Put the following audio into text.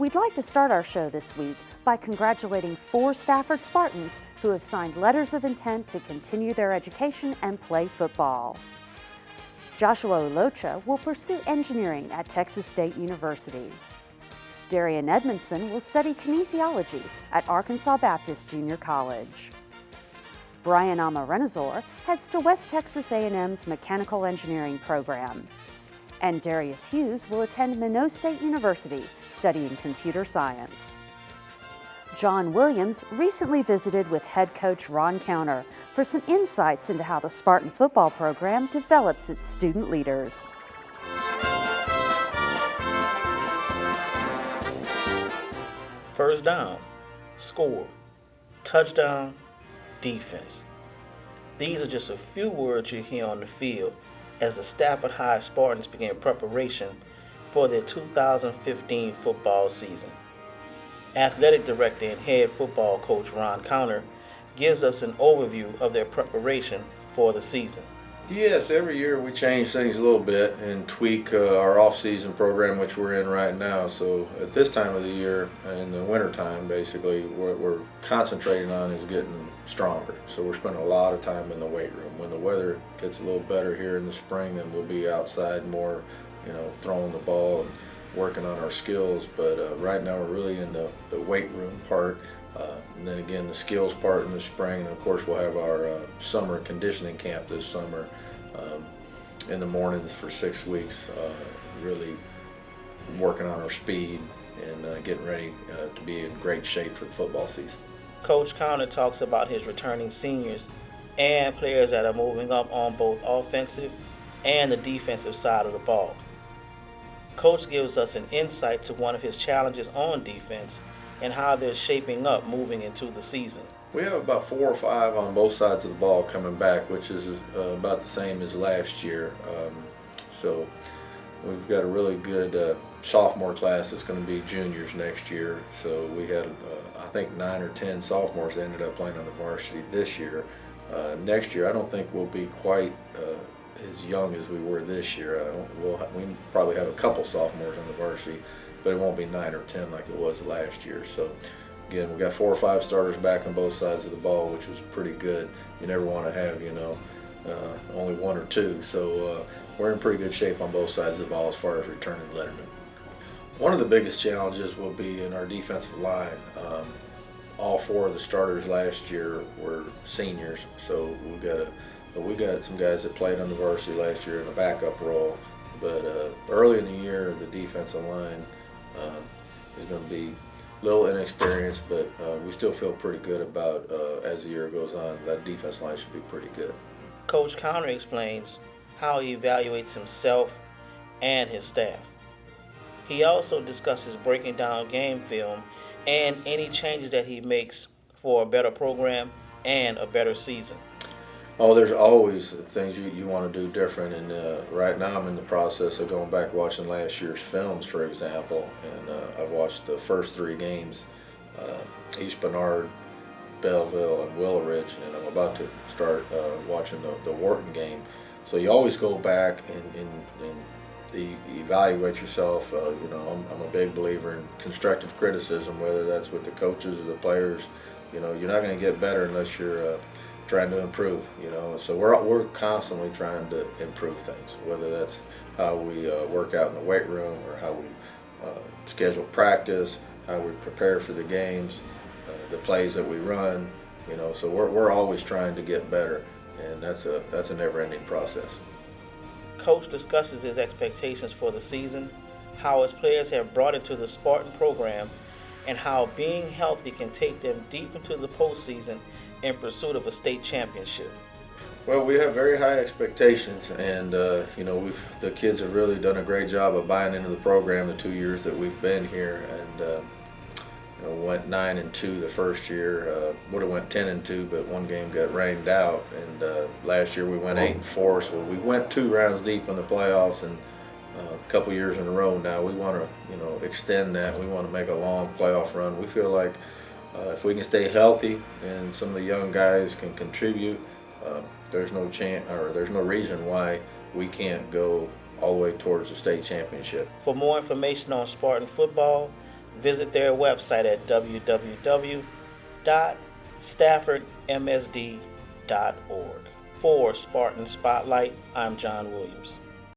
We'd like to start our show this week by congratulating 4 Stafford Spartans who have signed letters of intent to continue their education and play football. Joshua Uluocha will pursue engineering at Texas State University. Darrion Edmondson will study kinesiology at Arkansas Baptist Junior College. Brian Imarenezor heads to West Texas A&M's Mechanical Engineering program. And Darius Hughes will attend Minot State University studying computer science. John Williams recently visited with head coach Ron Counter for some insights into how the Spartan football program develops its student leaders. First down, score, touchdown, defense. These are just a few words you hear on the field as the Stafford High Spartans begin preparation for their 2015 football season. Athletic Director and Head Football Coach Ron Counter gives us an overview of their preparation for the season. Yes, every year we change things a little bit and tweak our off-season program, which we're in right now. So at this time of the year, in the winter time, basically, what we're concentrating on is getting stronger. So we're spending a lot of time in the weight room. When the weather gets a little better here in the spring, then we'll be outside more, throwing the ball and working on our skills. But right now we're really in the weight room part. And then again, the skills part in the spring, and of course we'll have our summer conditioning camp this summer in the mornings for 6 weeks, really working on our speed and getting ready to be in great shape for the football season. Coach Counter talks about his returning seniors and players that are moving up on both offensive and the defensive side of the ball. Coach gives us an insight to one of his challenges on defense and how they're shaping up moving into the season. We have about 4 or 5 on both sides of the ball coming back, which is about the same as last year. So we've got a really good sophomore class that's going to be juniors next year. So we had, I think, 9 or 10 sophomores that ended up playing on the varsity this year. Next year, I don't think we'll be quite as young as we were this year. We probably have a couple sophomores on the varsity, but it won't be 9 or 10 like it was last year. So again, we got 4 or 5 starters back on both sides of the ball, which was pretty good. You never want to have, only 1 or 2. So we're in pretty good shape on both sides of the ball as far as returning lettermen. One of the biggest challenges will be in our defensive line. All 4 of the starters last year were seniors, so we got some guys that played on the varsity last year in a backup role. But early in the year, the defensive line is going to be a little inexperienced, but we still feel pretty good about, as the year goes on, that defense line should be pretty good. Coach Counter explains how he evaluates himself and his staff. He also discusses breaking down game film and any changes that he makes for a better program and a better season. Oh, there's always things you want to do different, and right now I'm in the process of going back watching last year's films, for example, and I've watched the first 3 games, East Bernard, Belleville, and Willow Ridge, and I'm about to start watching the Wharton game. So you always go back and evaluate yourself. I'm a big believer in constructive criticism, whether that's with the coaches or the players. You're not going to get better unless you're trying to improve, so we're constantly trying to improve things, whether that's how we work out in the weight room or how we schedule practice, how we prepare for the games, the plays that we run, so we're always trying to get better, and that's a never-ending process. Coach discusses his expectations for the season, how his players have brought into the Spartan program, and how being healthy can take them deep into the postseason in pursuit of a state championship. Well, we have very high expectations, and the kids have really done a great job of buying into the program the 2 years that we've been here, and went 9-2 the first year. Would have went 10-2, but one game got rained out, and last year we went 8-4. So we went 2 rounds deep in the playoffs, and a couple years in a row now. We want to extend that. We want to make a long playoff run. We feel like if we can stay healthy and some of the young guys can contribute, there's no reason why we can't go all the way towards the state championship. For more information on Spartan football, visit their website at www.staffordmsd.org. For Spartan Spotlight, I'm John Williams.